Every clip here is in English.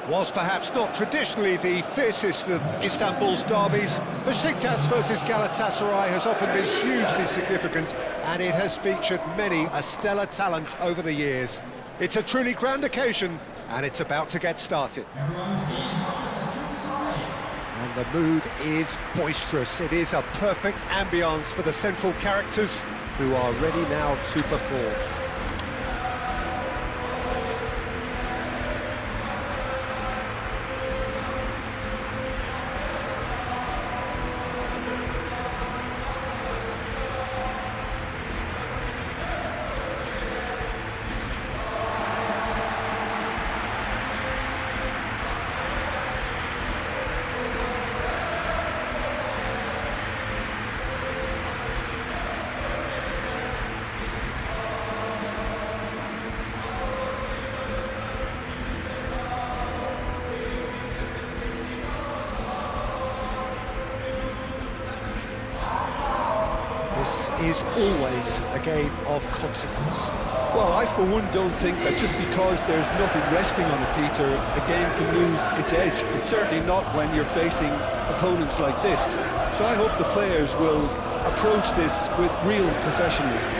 Was perhaps not traditionally the fiercest of Istanbul's derbies, Beşiktaş versus Galatasaray has often been hugely significant, and it has featured many a stellar talent over the years. It's a truly grand occasion, and it's about to get started. And the mood is boisterous. It is a perfect ambience for the central characters, who are ready now to perform. Is always a game of consequence. Well, I for one don't think that just because there's nothing resting on it, Peter, a game can lose its edge. It's certainly not when you're facing opponents like this. So I hope the players will approach this with real professionalism.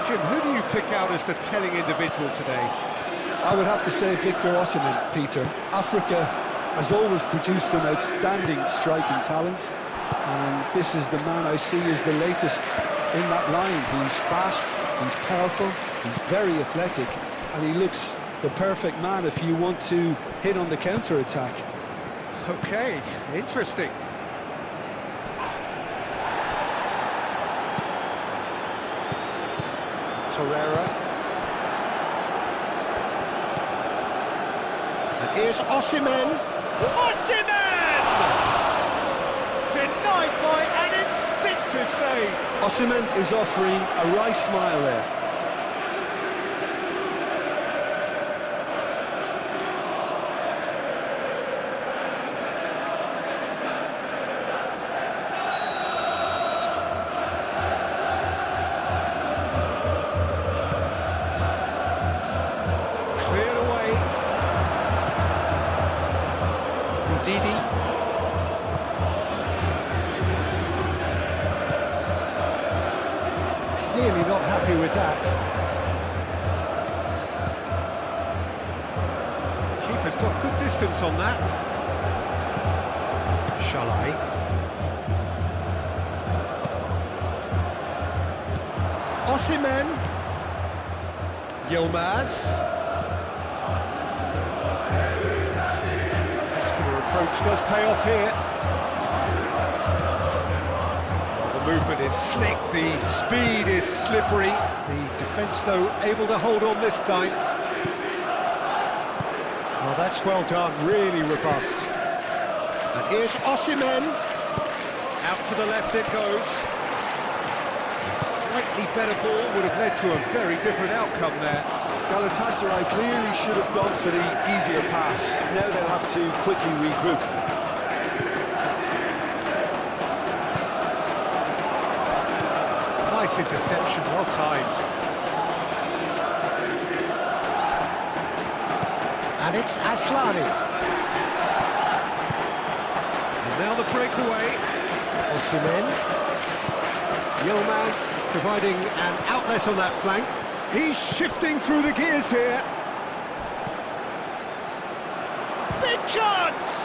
Jim, who do you pick out as the telling individual today? I would have to say Victor Osimhen, Peter. Africa has always produced some outstanding striking talents, and this is the man I see as the latest in that line. He's fast, he's powerful, he's very athletic, and he looks the perfect man if you want to hit on the counter-attack. Okay, interesting. Torreira. And here's Osimhen. Osimhen! Denied by an instinctive save. Osimhen is offering a wry smile there. Clearly not happy with that. Keeper's got good distance on that. Shalai. Osimhen. Yilmaz. Muscular approach does pay off here. Movement is slick, the speed is slippery. The defence, though, able to hold on this time. Oh, that's well done, really robust. And here's Osimhen. Out to the left it goes. A slightly better ball would have led to a very different outcome there. Galatasaray clearly should have gone for the easier pass. Now they'll have to quickly regroup. Nice interception, well timed. And it's Aslani. And now the breakaway. Osimhen. Yilmaz providing an outlet on that flank. He's shifting through the gears here. Big chance!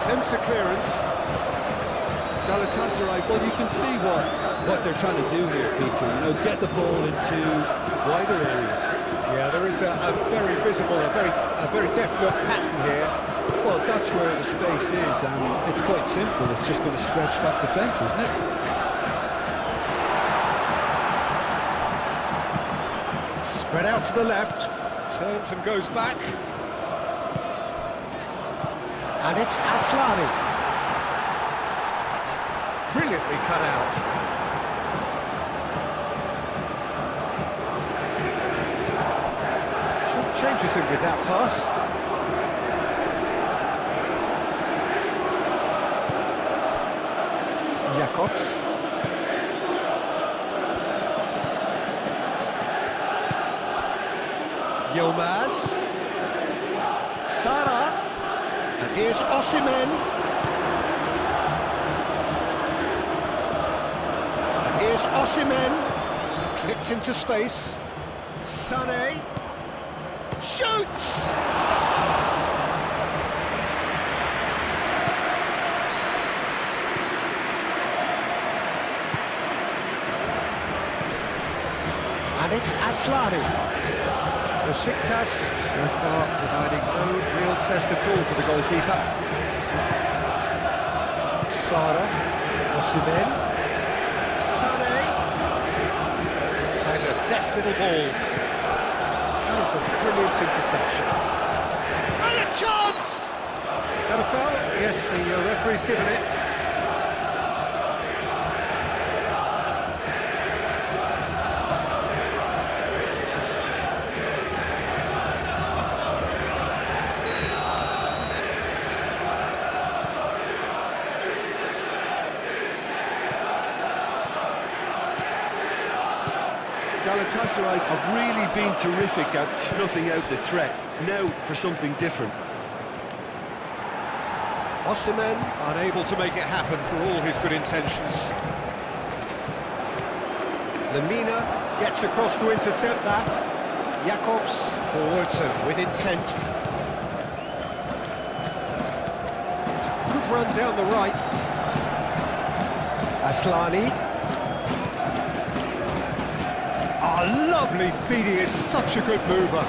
Attempts a clearance. Galatasaray, well, you can see what they're trying to do here, Peter. You know, get the ball into wider areas. Yeah, there is a very visible, a very definite pattern here. Well, that's where the space is, and it's quite simple. It's just going to stretch that defence, isn't it? Spread out to the left, turns and goes back. And it's Aslani. Brilliantly cut out. Changes him with that pass. Jakobs. Yilmaz. Sara. And here's Osimhen. And here's Osimhen. Clipped into space. Sané. Shoots! And it's Aslani. Beşiktaş so far providing no real test at all for the goalkeeper. Sara, Osimhen, Sané. Tries a deft little ball. That is a brilliant interception. And a chance! Got a foul? Yes, the referee's given it. Galatasaray have really been terrific at snuffing out the threat. Now for something different. Osimhen unable to make it happen for all his good intentions. Lemina gets across to intercept that. Jakobs forwards and with intent. It's a good run down the right. Aslani. Lovely feed, he is such a good mover.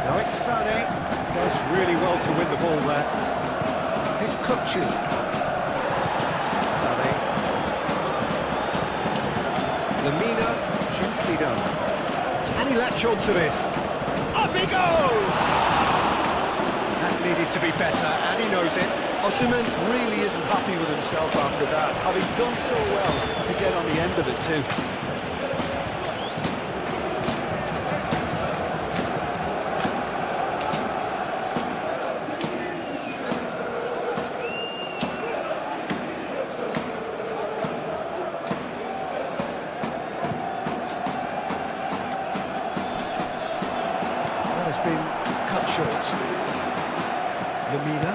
Now it's Sané, does really well to win the ball there. It's Kukçu. Sané. Lemina, gently done. Can he latch on to this? Up he goes! That needed to be better, and he knows it. Osimhen really isn't happy with himself after that, having done so well to get on the end of it too. That has been cut short. Lemina.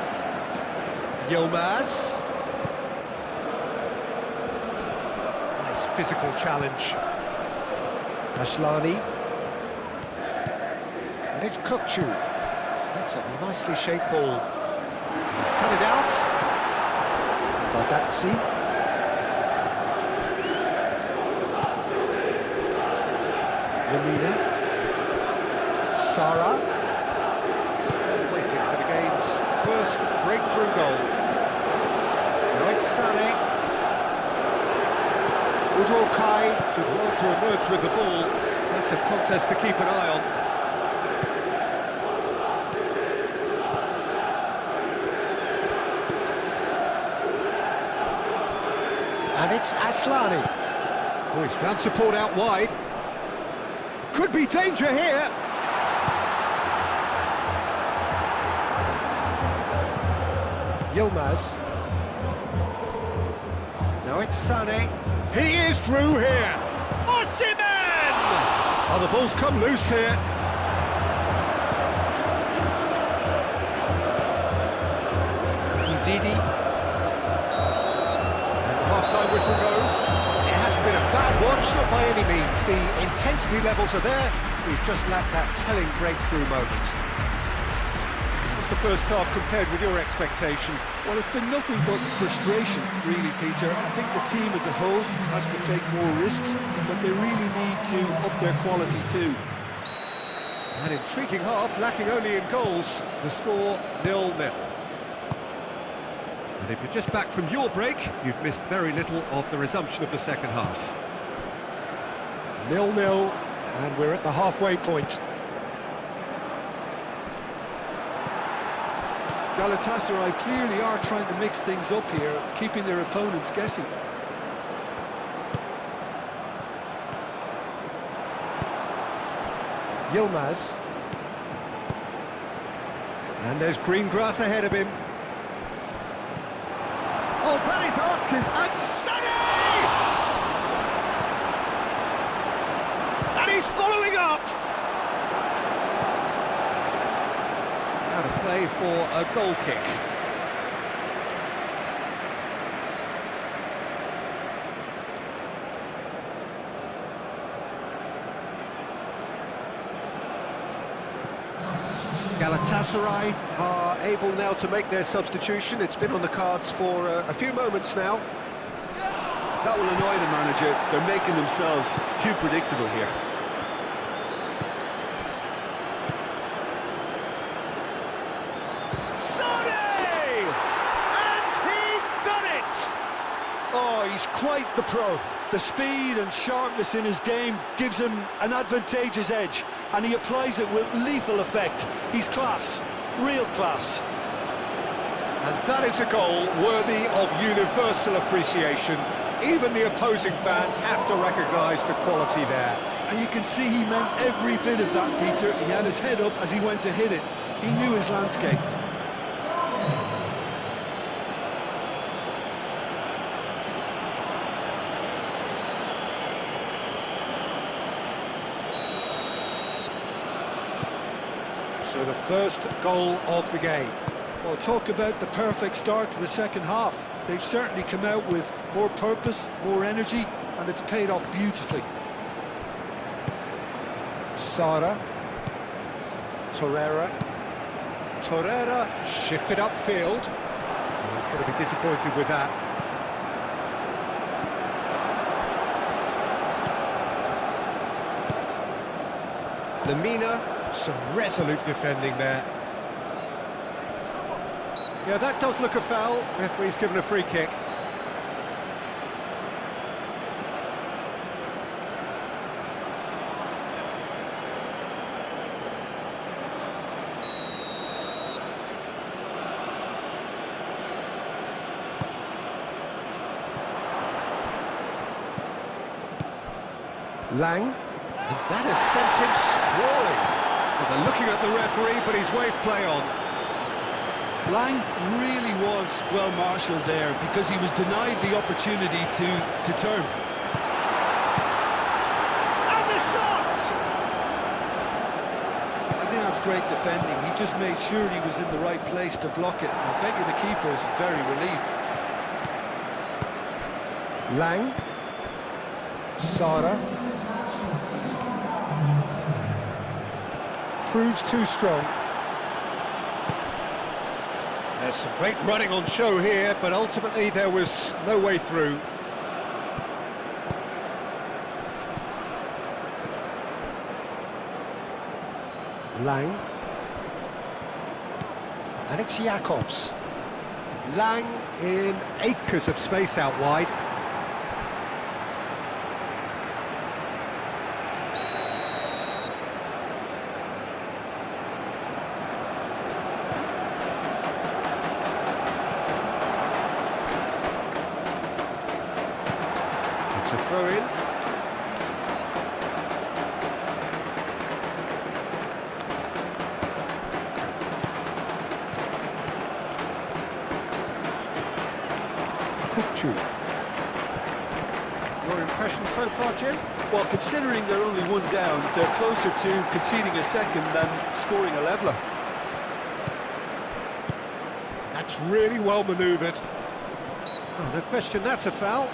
Yilmaz. Nice physical challenge. Aslani. And it's Kukçu. That's a nicely shaped ball. He's cut it out. Bardazzi. Lemina. Sara. Still waiting for the game's first breakthrough goal. Sané. Udorkai did well to emerge with the ball. That's a contest to keep an eye on. And it's Aslani. Oh, he's found support out wide. Could be danger here. Yilmaz. Now it's Sané. He is through here. Osimhen! Oh, the ball's come loose here. Ndidi. And the half-time whistle goes. It hasn't been a bad watch, not by any means. The intensity levels are there. We've just lacked that telling breakthrough moment. There's the first half compared with your expectation? Well, it's been nothing but frustration, really, Peter. I think the team as a whole has to take more risks, but they really need to up their quality too. An intriguing half, lacking only in goals. The score 0-0. And if you're just back from your break, you've missed very little of the resumption of the second half. 0-0, and we're at the halfway point. Galatasaray clearly are trying to mix things up here, keeping their opponents guessing. Yilmaz. And there's green grass ahead of him. Oh, that is asking, and Sané! And he's following up! Out of play for a goal kick. Galatasaray are able now to make their substitution. It's been on the cards for a few moments now. That will annoy the manager. They're making themselves too predictable here. Sané! And he's done it! Oh, he's quite the pro. The speed and sharpness in his game gives him an advantageous edge, and he applies it with lethal effect. He's class, real class. And that is a goal worthy of universal appreciation. Even the opposing fans have to recognise the quality there. And you can see he meant every bit of that, Peter. He had his head up as he went to hit it. He knew his landscape. So the first goal of the game. Well, talk about the perfect start to the second half. They've certainly come out with more purpose, more energy, and it's paid off beautifully. Sara. Torreira shifted upfield. Oh, he's going to be disappointed with that. Lamina, some resolute defending there. Yeah, that does look a foul. Referee's given a free kick. Lang, and that has sent him sprawling. Well, they're looking at the referee, but he's waved play on. Lang really was well marshalled there because he was denied the opportunity to turn. And the shot! I think that's great defending. He just made sure he was in the right place to block it. I bet you the keeper's very relieved. Lang. Sara. Proves too strong. There's some great running on show here, but ultimately there was no way through. Lang. And it's Jacobs. Lang in acres of space out wide. It's a throw-in. Your impression so far, Jim? Well, considering they're only one down, they're closer to conceding a second than scoring a leveller. That's really well manoeuvred. Oh, no question, that's a foul.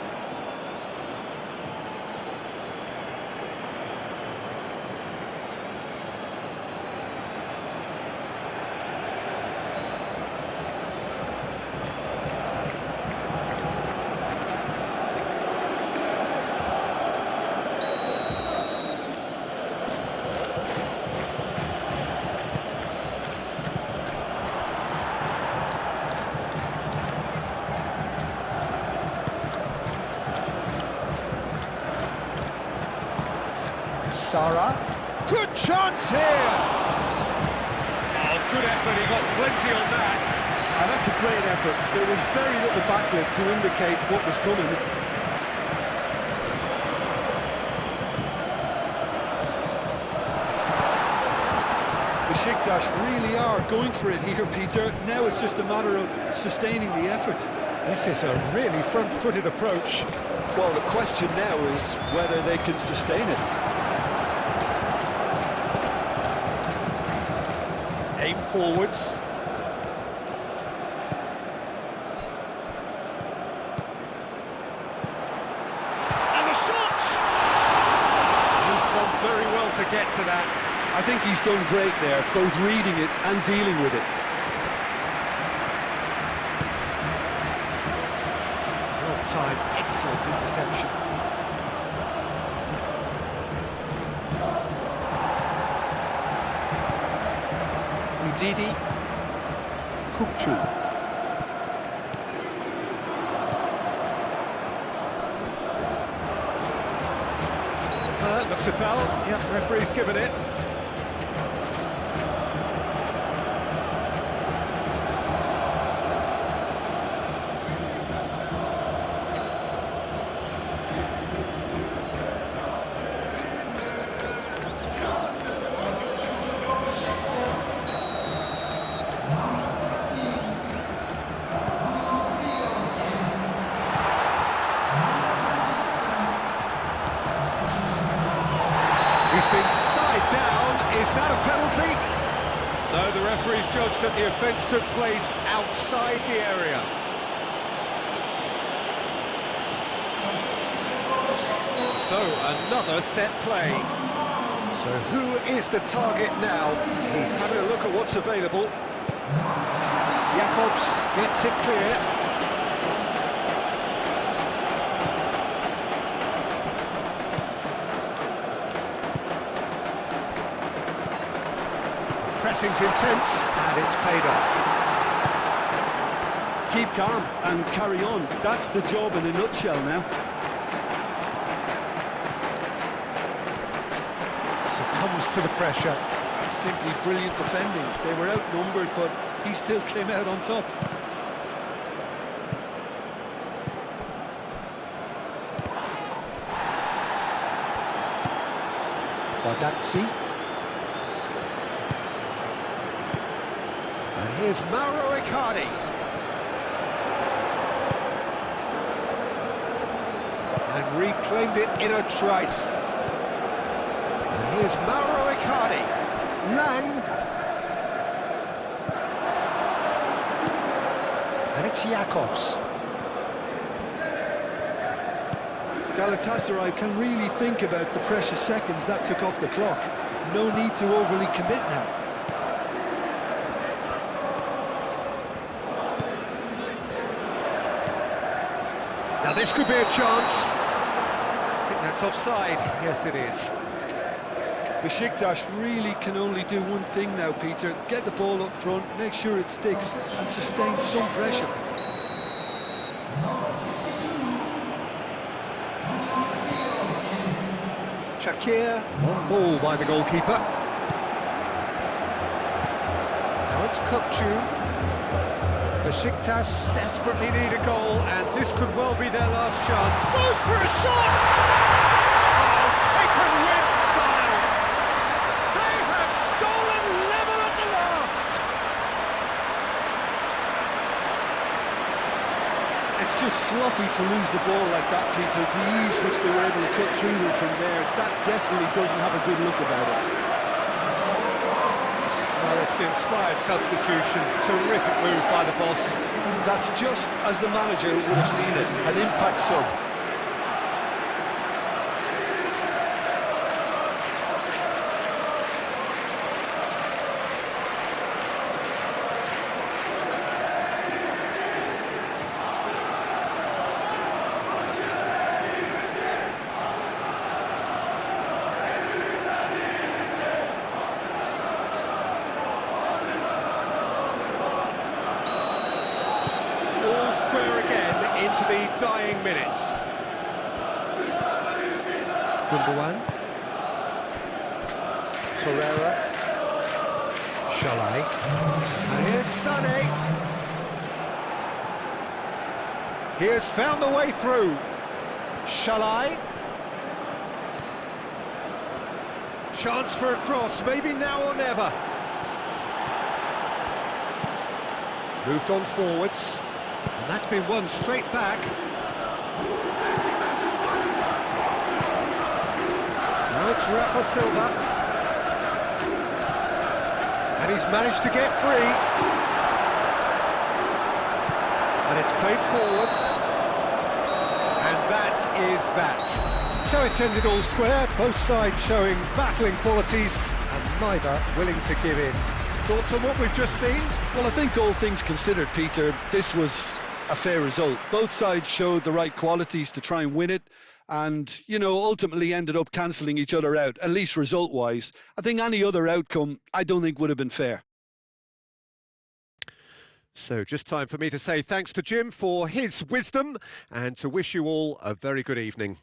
Sara. Good chance here! Oh, good effort, he got plenty on that. And that's a great effort. There was very little backlift to indicate what was coming. Beşiktaş really are going for it here, Peter. Now it's just a matter of sustaining the effort. This is a really front-footed approach. Well, the question now is whether they can sustain it. Aim forwards. And the shot! He's done very well to get to that. I think he's done great there, both reading it and dealing with it. Well timed, excellent interception. Udidi. Kukçu. Looks a foul. Yep, referee's given it. He's been side down. Is that a penalty? No, the referee's judged that the offence took place outside the area. So, another set play. So who is the target now? He's having a look at what's available. Jakobs gets it clear. Pressing's intense, and it's paid off. Keep calm and carry on. That's the job in a nutshell now. Succumbs to the pressure. Simply brilliant defending. They were outnumbered, but he still came out on top. Bardazzi. And here's Mauro Icardi. And reclaimed it in a trice. And here's Mauro Icardi. Lang. And it's Jakobs. Galatasaray can really think about the precious seconds that took off the clock. No need to overly commit now. Now this could be a chance. I think that's offside. Yes, it is. Beşiktaş really can only do one thing now, Peter. Get the ball up front, make sure it sticks, and sustain some pressure. Shakir, on ball by the goalkeeper. Now it's Kukçu. Beşiktaş desperately need a goal, and this could well be their last chance. Goes for a shot! Oh, taken with style! They have stolen level at the last! It's just sloppy to lose the ball like that, Peter. The ease which they were able to cut through them from there, that definitely doesn't have a good look about it. Well, it's the inspired substitution. Terrific move by the boss. That's just as the manager would have seen it, an impact sub. Square again into the dying minutes. Gundogan. Torreira. Chalet. And here's Sané. He has found the way through. Chalet. Chance for a cross, maybe now or never. Moved on forwards. And that's been won straight back. Now it's Rafa Silva. And he's managed to get free. And it's played forward. And that is that. So it's ended all square, both sides showing battling qualities and neither willing to give in. Thoughts on what we've just seen? Well, I think all things considered, Peter, this was a fair result. Both sides showed the right qualities to try and win it and, you know, ultimately ended up cancelling each other out, at least result-wise. I think any other outcome, I don't think would have been fair. So just time for me to say thanks to Jim for his wisdom and to wish you all a very good evening.